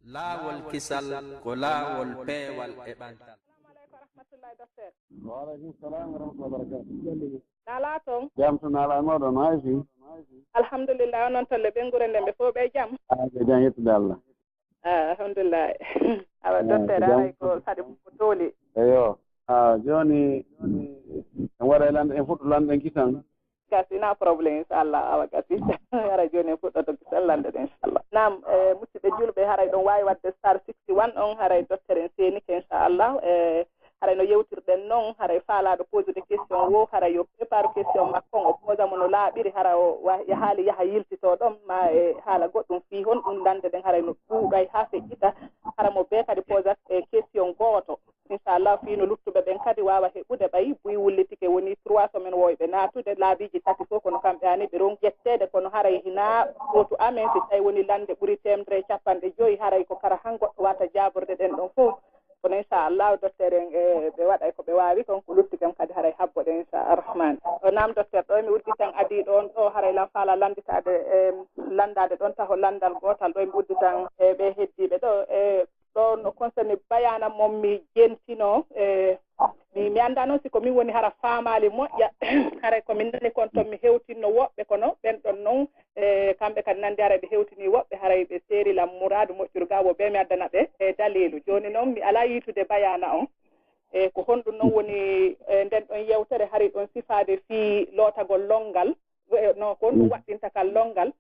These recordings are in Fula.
laawol kisal ko laawol peewal e ɓantal. Waaleykum salam wa rahmatullahi wa barakatuh. Nala toon Jam to nala moɗon haysi. alhamdulillah onon tolle ɓe ngure nden ɓe fof ɓe jam. Ɓe jam yettude Allah. Alhamdulillah. Awa docteur aray ko saɗi ko tooli. Eyo joni en waɗa lande en fuɗɗo lanɗen kisan. Gasi na probléme inchallah awa gasi ara joni en fuɗɗoto kisal lande ɗo inchallah. Nam musidɓe julɓe haray ɗon wawi wadde star 61 on haray docteur en senike inchallah haray no yewtirɗen noon haray faalaɗo pose de question wo haray yo prépare question makko o posamo no laaɓiri hara o haali yaha yiltito ɗon ma e haala goɗɗum fii hon ɗum lande ɗen haray no ɗuuɗay ha feƴƴita hara mo be kadi posat question gooto inchallah fii no luttuɓe ɓen kadi wawa heɓude ɓayi buy wullitike woni 3 semaine woyɓe naatude laabiji tati fof kono kamɓe ani ɓe ron ƴettede kono haray hina ɓootu amen si tawi woni lande ɓuri temedere capanɗe joyi haray ko kara han goɗɗo wata jaborde ɗen ɗon fof kono inchallah docteur en ɓe waɗay ko ɓe wawi kon ko lutti kam kadi haray habboɗe inchallah o nam docteur ɗo mi udditan adi ɗon ɗo haray lan faala landitade landade ɗon taho landal gotal ɗo mi udditan ɓe heddiɓe ɗo ɗo no concerne bayana moom mi jentino mi annda noon siko min woni hara faamali moƴƴa haray komin nani kon toon mi hewtinno woɓɓe kono ɓen ɗon noon kamɓe kadi nande haray ɓe hewtini woɓɓe haray ɓe seerilam mouradu moƴƴuruga wo ɓe mi addana ɓe dalilu joni noon mi ala yitude bayana on ko honɗum noon woni nden ɗon yewtere hari ɗon sifade fii lootagol longal no ko honɗum waɗɗinta kal longal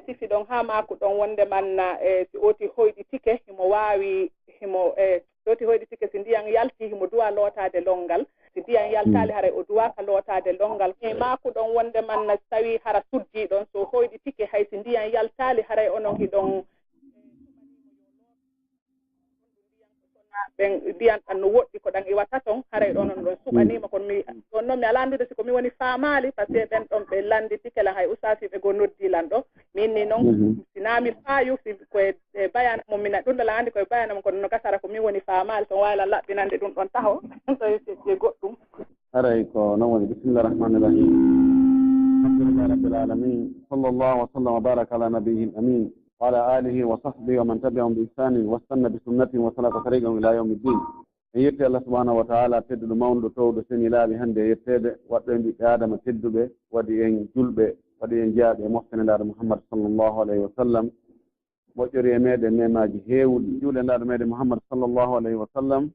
sifi ɗon ha maku ɗon wonde manna si oti hoyɗi tike himo wawi himo si oti hoyɗi tike si ndiyan yalti himo duwa lootade longal si ndiyan yaltali haray o duwaka lootade longal e maku ɗon wonde manna tawi hara suddi ɗon so hoyɗi tike hay si ndiyan yaltali haray onon hiɗon ɓen ndiyan ɗan no woɗɗi ko ɗan iwata toon haray ɗon on ɗon suɓanima kono mi ɗon noon mi ala andude siko mi woni faamali par ce que ɓen ɗon ɓe landi tikela hay usasiɓe go noddilan ɗo min ni noon sinami faayu si koye bayana mum mina ɗum ɗala andi koye bayana mum kono no gasara ko min woni faamali toon wayla laɓɓinande ɗum ɗon taho so goɗɗum haray ko noon woni bisimillah rahmani rahim alhamdulillahi rabbil alamin sallllahu wa sallam wa baraka ala nabiyil amin وعلى آله وصحبه ومن تبعهم بإحسان واستنى بسنته وسلك طريقهم إلى يوم الدين يتي الله سبحانه وتعالى تدل مولد تود سني لا بهند يتد وأن بآدم تدب ودي جلب ودي جاب محسن الله محمد صلى الله عليه وسلم وجري ميد نما جهول جول الله ميد محمد صلى الله عليه وسلم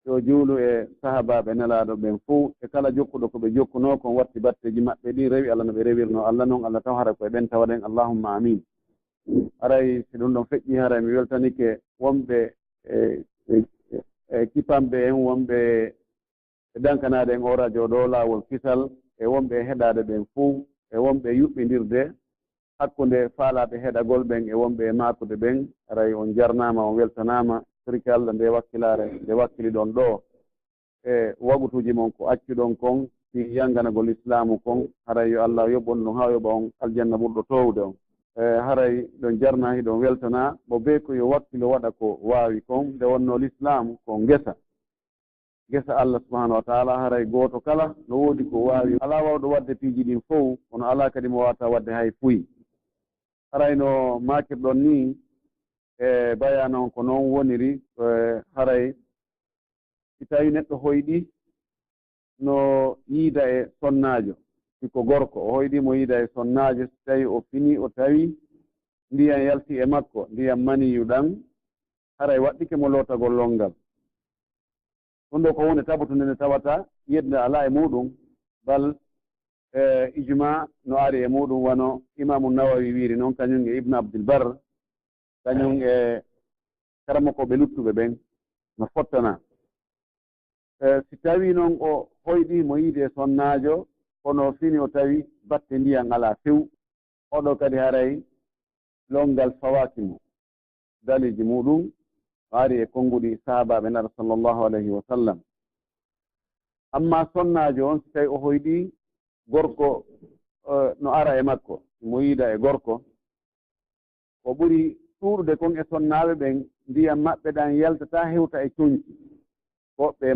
yo juulu e sahabaɓe nelaaɗo ɓen fuu e kala jokkuɗo ko ɓe jokkuno kon watti batteji maɓɓe ɗi rewi Allah no ɓe rewirno Allah noon Allah taw hara koye ɓen tawaɗen allahumma amin aray si ɗum ɗon feƴƴi haray mi weltanike wonɓe kipamɓe en wonɓe e dankanade en o radio ɗo laawol kisal e wonɓe e heɗade ɓen fuu e wonɓe yuɓɓidirde hakkunde faalaɓe heɗagol ɓen e wonɓe e makude ɓen aray on jarnama on weltanama toriki Allah nde wakkilare nde wakkili ɗon ɗo e wagutuji mon ko accuɗon kon si yanganagol islamu kon haray yo Allah yoɓɓon ɗum ha yoɓa on aljanna ɓurɗo towde on haray ɗon jarna hiɗon weltana mo be ko yo wakkilo waɗa ko waawi kon nde wonno l'islam ko ngesa Allah subahanahu wa taala haray gooto kala no woodi ko waawi alaa wawɗo wadde piiji ɗin fof kono alaa kadi mo wawata wadde hay fuyi haray no makirɗon ni e bayana on ko noon woniri haray si tawi neɗɗo hoyɗi no yiida e sonnaajo siko gorko o hoyɗimo yiida e sonnaajo so tawi o fini o tawi ndiyan yalti e makko ndiyan maniyu ɗan haray waɗɗike mo lootagol longal ɗum ɗo ko hunde tabatunde nde tawata yedde ala e muɗum bal ijma no ari e muɗum wano imamu nawawi wiiri noon kañum e ibnu abdilbar kañum e karamokoɓe luttuɓe ɓen no fottana si tawi noon o hoyɗi mo yiide e sonnaajo kono fini o tawi batte ndiyan ala few oɗo kadi haray longal fawakimo daliji muɗum ari e konnguɗi sahabaɓe nara sallllahu alayhi wa sallam amma sonnaajo on si tawi o hoyɗi gorko no ara e makko mo yiida e gorko o ɓuri ɗuuɗude kon e sonnaaɓe ɓen ndiyam maɓɓe ɗan yaltata hewta e coñci woɓɓe e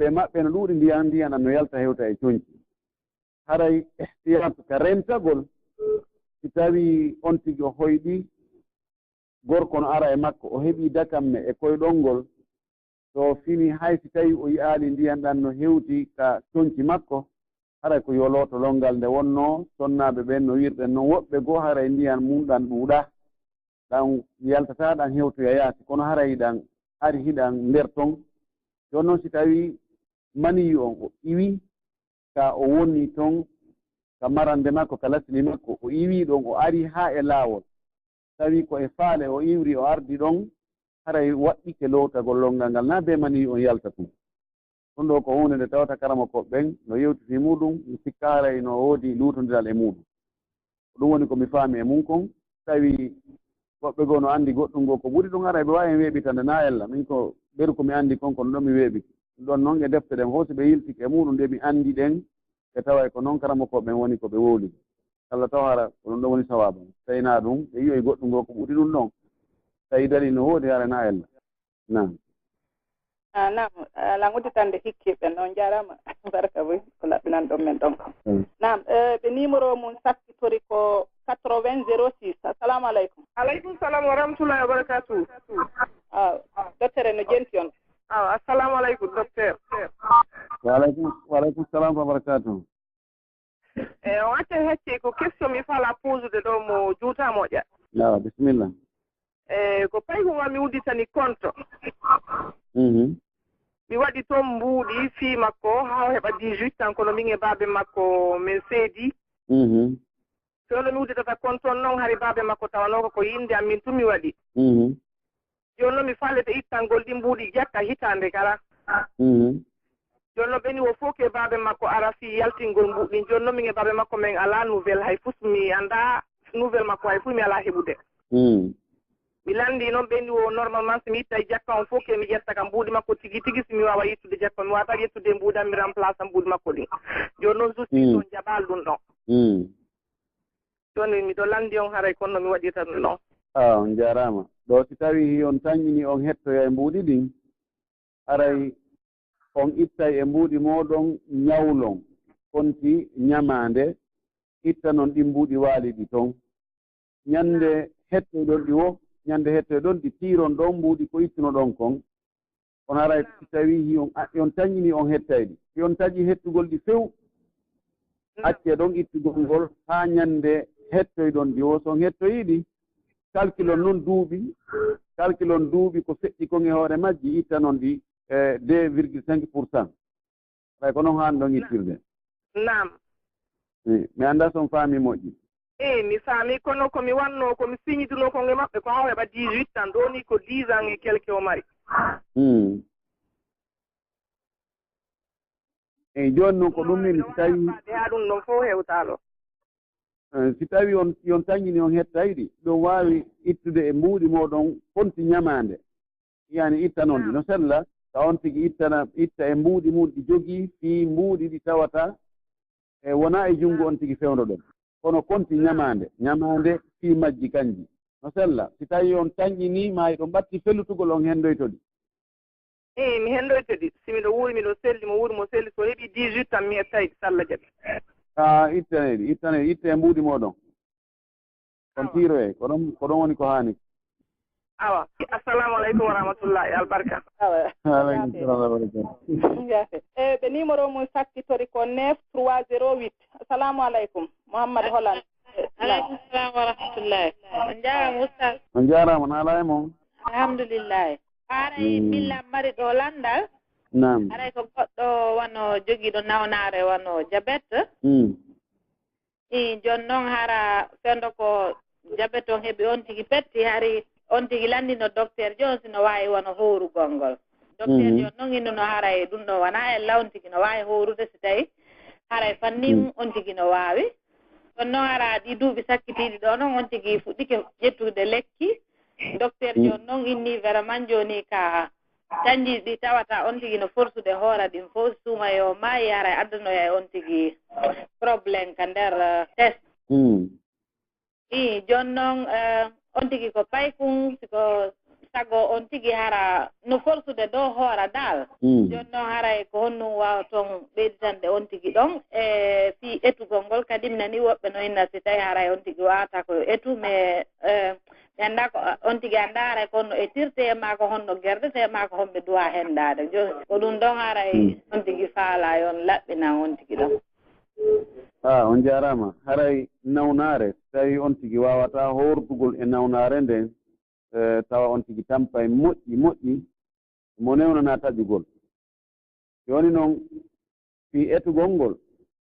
maɓɓe no ɗuuɗi ndiyan ɗan no yalta hewta e coñci haray ihtiyat ka rentagol si tawi on tigi o hoyɗi gorko no ara e makko o heɓi dakamme e koyɗol ngol so fini hay si tawi o yiaali ndiyan ɗan no hewti ka coñci makko haray ko yoloto longal nde wonno sonnaaɓe ɓen no wirɗen noon woɓɓe goo haray ndiyan mum ɗan ɗuuɗa ɗan yaltata ɗan hewtoya yaasi kono haray ɗan ari hiɗan nder ton jooni noon si tawi maniyu on o iwi ka o woni ton ka marande makko ka lasli makko o iwi ɗon o ari haa e laawol tawi ko e faale o iwri o ardi ɗon haray waɗɗike lowtagol longal ngal naa be maniyu on yalta tum ɗum ɗo ko hunde nde tawata karama koɓe ɓen no yewtiti muɗum mi sikka haray no woodi luutondiral e muɗum ɗum woni ko mi faami e mum kon tawi woɓɓe goo no anndi goɗɗum ngoo ko ɓuri ɗum haray ɓe waawi weeɓitande naa ella min ko ɓeru ko mi anndi kon kono ɗon mi weeɓiti ɗum ɗon noon e defte ɗen hoosi ɓe yiltike e muɗum nde mi anndi ɗen ɓe tawa ko noon karama koɓe ɓen woni ko ɓe wowli Allah taw hara ko ɗum ɗon woni sawaaba tawinaa ɗum ɓe yiyoy goɗɗum ngoo ko ɓuri ɗum ɗon tawi dali no woodi hara naa ella nam nam ala udditande hikkiɓe noon jarama barka boy ko laɓɓinan ɗon men ɗon nam ɓe numéro mum sakkitori ko 80 06 assalamu aleykum. Aleykum salam wa rahmatullahi wa barakatuh. Docteur no jenti on. Assalamu aleykum docteur. Waleykum salam wa barakatuh. On acca hecce ko question mi fala posude ɗo mo juuta moƴƴa. Yawa bisimilla. Ko pay ko mi udditani compte. Mi waɗi toon mbuuɗi fii makko haa heɓa 18 ans kono min e baabe makko min seedi. Sono mi udditata compte on noon hari baabe makko tawanoo ko yinde am min tun mi waɗi. Jooni noon mi fallete ittangol ɗi mbuuɗi jakka hitaande kala. Jooni noon ɓeni o fof ke baabe makko ara fii yaltingol mbuuɗi jooni noon min e baabe makko min alaa nouvelle hay fus mi anndaa nouvelle makko hay fuu mi alaa heɓude. Mi lanndi noon ɓenni o normalement so mi itta e jakka on fof ke mi ƴetta kam mbuuɗi makko tigi tigi so mi waawa yettude jakka mi waawata yettude mbuuɗi am mi remplace mbuuɗi makko ɗin jooni noon justi ɗon jaɓaal ɗum ɗon jooni miɗo lanndi on haray kono no mi waɗirta ɗum ɗon on jaaraama ɗo si tawii on tañƴini on hettoya e mbuuɗi ɗin haray on ittay e mbuuɗi mooɗon ñawlon konti ñamaande itta noon ɗi mbuuɗi waali ɗi toon ñannde hettoyɗon ɗi wo ñannde hettoye ɗon ɗi tiiron ɗon mbuuɗi ko ittuno ɗon kon on haray si tawii on tañƴini on hettayɗi si on taƴi hettugol ɗi few accee ɗon ittugol ngol haa ñannde hettoyɗon ɗi wo so on hettoyiiɗi calculon noon duuɓi ko feƴƴi kon e hoore majji itta noon ɗi 2,5% hay ko noon haani ɗon ittirde nam mi annda so on faami moƴƴi mi faami kono komi wanno komi signituno konge maɓɓe ko haw heɓa 18 ans ɗo ni ko 10 ans e quelque o mari eyi jooni noon ko ɗum min si tawi haa ɗum ɗon fof hewtaalo si tawi on tañƴini on hettayɗi ɗum waawi ittude e mbuuɗi mooɗon fonti ñamaande yani itta noon ɗi no sella so on tigi itta e mbuuɗi mum ɗi jogii fii mbuuɗi ɗi tawata e wonaa e junngo on tigi fewno ɗon kono konti ñamaande fii majji kanji no sella si tawi on tañƴini maayi ɗon ɓatti fellutugol on henndoyto ɗi mi henndoyto ɗi si miɗo wuuri miɗo selli mo wuuri mo selli so heɓi 18 ans mi hettayɗi so Allah jaɓi ittaneɗi itta e mbuuɗi mooɗon on tiiroye ko ɗon woni ko haani awa assalamu aleykum wa rahmatullahi albarka aleykum salam wa barakatu ɓe numéro mum sakkitori ko 9308 assalamu aleykum Mouhammad Holland aleykum salam wa rahmatullahi on jaarama oustaz on jaarama no alaa e moon alhamdulillahi aray billam mari ɗo landal nam aray ko goɗɗo wano jogiiɗo nawnaare wano diabete jooni noon hara fendo ko diabete on heɓi on tigi petti hari on tigi lanndino docteur joon sino waawi wano hoorugol ngol docteur jooni noon innuno haray ɗum ɗo wonaa e law on tigi no waawi hoorude si tawi haray fannin on tigi no waawi ɗon noon hara ɗi duuɓi sakkitiiɗi ɗo noon on tigi fuɗɗike ƴettude lekki docteur jooni noon inni vraiment jooni ka canji ɗi tawata on tigi no forsude hoora ɗin fof suuma yo maayi haray addanoya e on tigi probléme ka nder test jooni noon on tigi ko paykum siko sago on tigi hara no forsude dow hoora dal jonno haray ko honnum wawa toon ɓeyditande on tigi ɗon e fi etugol ngol kadi nani woɓɓe no inna si tawi haray on tigi wawata ko etu mais ɓe annda ko on tigi annda haray ko honno etirte e ma ko honno gerdete ma ko honɓe duwa hendade joni ko ɗum ɗon haray on tigi faala yon laɓɓinan on tigi ɗon on jarama haray nawnare tawi on tigi wawata hortugol e nawnare nden tawa on tigi tampa e moƴƴi mo newnana taƴugol joni noon fi etugol ngol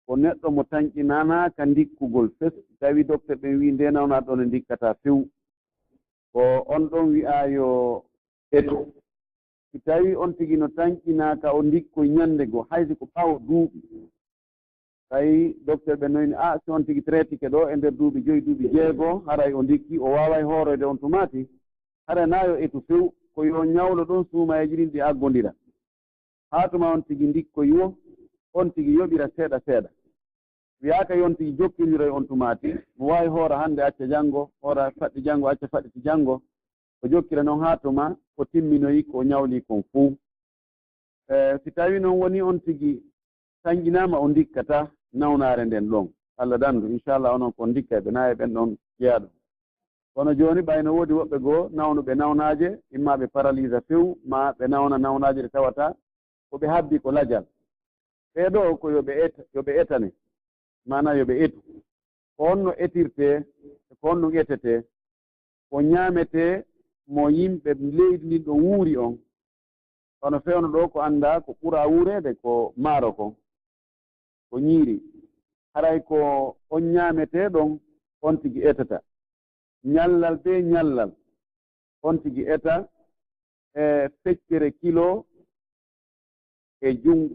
ko neɗɗo mo tañƴinanaka ndikkugol fes tawi docteur ɓe wi nde nawna ɗon e ndikkata few ko on ɗon wi'a yo etu si tawi on tigi no tañƴinaka o ndikkoye ñande goo haysi ko ɓaawo duuɓi tawi docteur ɓe noyni si on tigi traitike ɗo e nder duuɓi 5 duuɓi 6 haray o ndikki o wawa hoorede on tumati hara nayo etu few ko yo ñawlo ɗon suumayeji ɗin ɗi aggodira haa tuma on tigi ndikko yo on tigi yoɓira seeɗa seeɗa wiyaka yon tigi jokkindiro on tumati mo wawi hoora hannde acca janngo hoora faɗɗi janngo acca faɗɗiti janngo o jokkira noon haa tuma ko timminoyi ko ñawli kon fuu si tawi noon woni on tigi tañƴinama o ndikkata nawnare nden ɗon Allah dandu inchallah onon ko ndikka ɓe nayi ɓen ɗon jeyaɗo kono jooni ɓayno woodi woɓɓe goo nawnuɓe nawnaje imma ɓe paralyse few ma ɓe nawna nawnaje ɗe tawata ko ɓe habbi ko lajal ɓeeɗo ko yoɓe etane mana yoɓe etu ko honno etirte ko honno etete ko ñaamete mo yimɓe leydi ndin ɗo wuuri on kono fewno ɗo ko annda ko ɓura wuurede ko maaro ko ñiiri haray ko on ñaamete ɗon on tigi etata ñallal be ñallal on tigi eta e feccere kilo e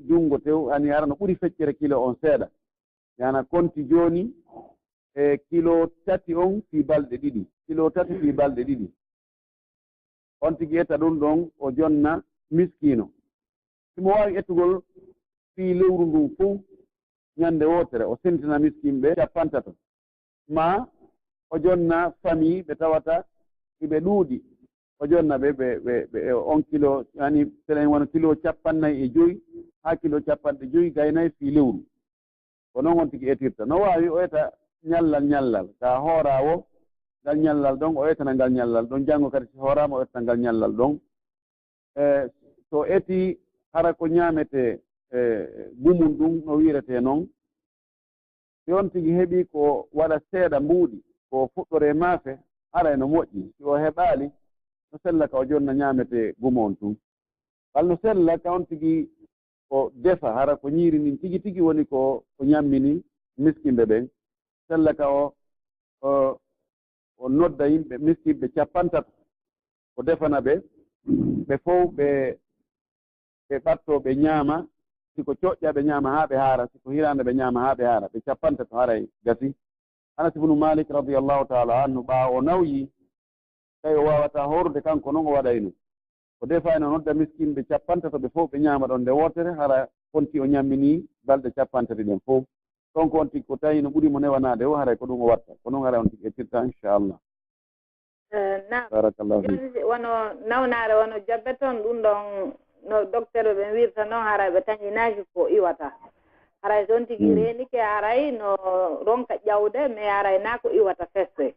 junngo tew ani ara no ɓuri feccere kilo on seeɗa yana konti jooni e kilo 3 on fii balɗe 2 kilo 3 fii balɗe 2 on tigi eta ɗum ɗon o jonna miskino simo waawi ettugol fii lewru ndun fof ñannde wootere o sentina miskin ɓe 50 ma o jonna famille ɓe tawata iɓe ɗuuɗi o jonna ɓe on kilo yani selen wona kilo 45 haa kilo 50 gaynayi fii lewru ko noon on tigi etirta no waawi o eta ñallal ka hoorawo ngal ñallal ɗon o etana ngal ñallal ɗon janngo kadi so hoorama o etana ngal ñallal ɗon so eti hara ko ñaamete gumum ɗum no wirete noon si on tigi heɓi ko waɗa seeɗa mbuuɗi ko fuɗɗore maafe ara no moƴƴi si o heɓaali no sella ka o jonna ñaamete gumo on tun wal no sella ka on tigi ko defa hara ko ñiiri nin tigi tigi woni ko ñammini miskimɓe ɓen sella ka o nodda yimɓe miskimɓe 50 ko defana ɓe fof ɓe ɓatto ɓe ñaama siko coƴƴa ɓe ñaama haa ɓe haara siko hirande ɓe ñaama haa ɓe haara ɓe 50 to haray gasi Anas ibnu Malik radiallahu taala anhu ɓaawo o nawyi tawi o wawata horude kanko noon o waɗayno o defayno nodda miskinɓe 50 ɓe fof ɓe ñaama ɗon nde wotere hara fonti o ñammini balɗe 50 ɗen fof ɗon ko on tigi ko tawi no ɓuri mo newanade o haray ko ɗum o watta ko noon haray on tigi ettirta inchallah barakallahu fi wono nawnare wono jabbe toon ɗum ɗon no docteur ɓe wirta noon haray ɓe tañinaaki ko iwata haray so on tigi renike haray no ronka ƴawde mais haray naa ko iwata feste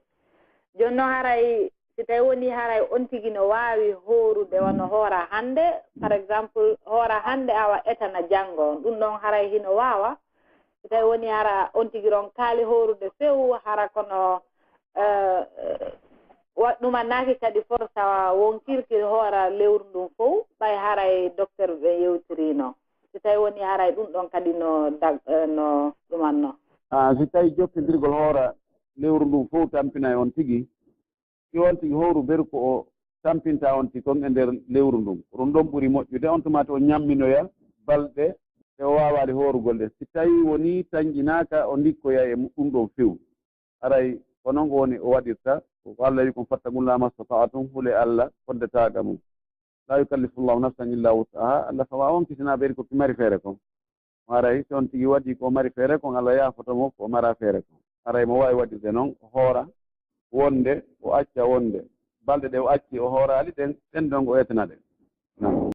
jooni noon haray si tawi woni haray on tigi no waawi hoorude wono hoora hannde par exemple hoora hannde awa etana janngo ɗum ɗon haray hino waawa si tawi woni hara on tigi ron kaali hoorude few hara kono ɗumannaaki kadi forta wonkirki hoora lewru ndun fof ɓay haray docteur ɓe yewtirino si tawi woni haray ɗum ɗon kadi no ɗumanno si tawi jokkodirgol hoora lewru ndun fof tampina e on tigi si on tigi howru berko o tampinta on tigi kon e nder lewru ndun ɗum ɗon ɓuri moƴƴude on tumati o ñamminoya balɗe e o waawade hoorugol ɗe si tawi woni tañƴinaaka o ndikkoya e ɗum ɗon few haray ko noon ko woni o waɗirta ko Allah wi kon fattaqullaha mastata'tum hule Allah foddetaaga mum la yukallifullahu nafsan illa wus'aha Allah fawa on kisina ɓeri ko ki mari feere kon haray so on tigi waɗi ko mari feere kon Allah yaafotomo ko mara feere kon haray mo waawi waɗirde noon o hoora wonde o acca wonde balɗe ɗe o acci o hooraali ɗen ɗon o etana ɗen